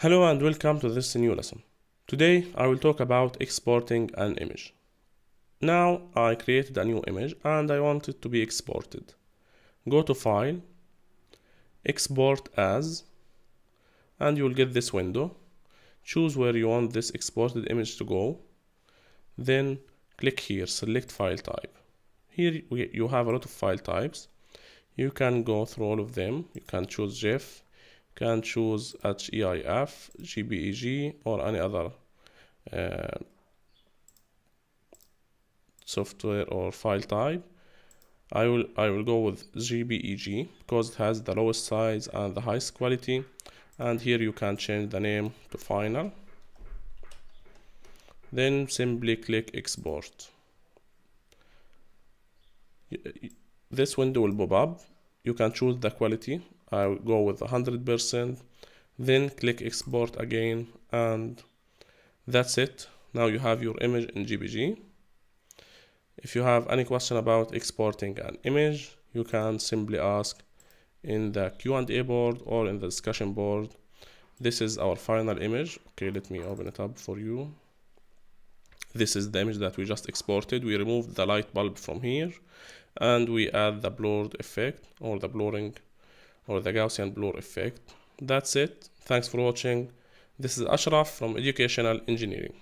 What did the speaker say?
Hello and welcome to this new lesson. Today I will talk about exporting an image. Now I created a new image and I want it to be exported. Go to File, Export As, and you will get this window. Choose where you want this exported image to go. Then click here, select File Type. Here you have a lot of file types. You can go through all of them. You can choose GIF, you can choose HEIF, JPEG, or any other software or file type. I will go with JPEG because it has the lowest size and the highest quality, and here you can change the name to final. Then simply click export. This window will pop up. You can choose the quality. I will go with 100%. Then click export again, and that's it. Now you have your image in JPG. If you have any question about exporting an image, you can simply ask in the Q&A board or in the discussion board. This is our final image. Okay, let me open it up for you. This is the image that we just exported. We removed the light bulb from here and we add the blurred effect or the blurring or the Gaussian blur effect. That's it. Thanks for watching. This is Ashraf from Educational Engineering.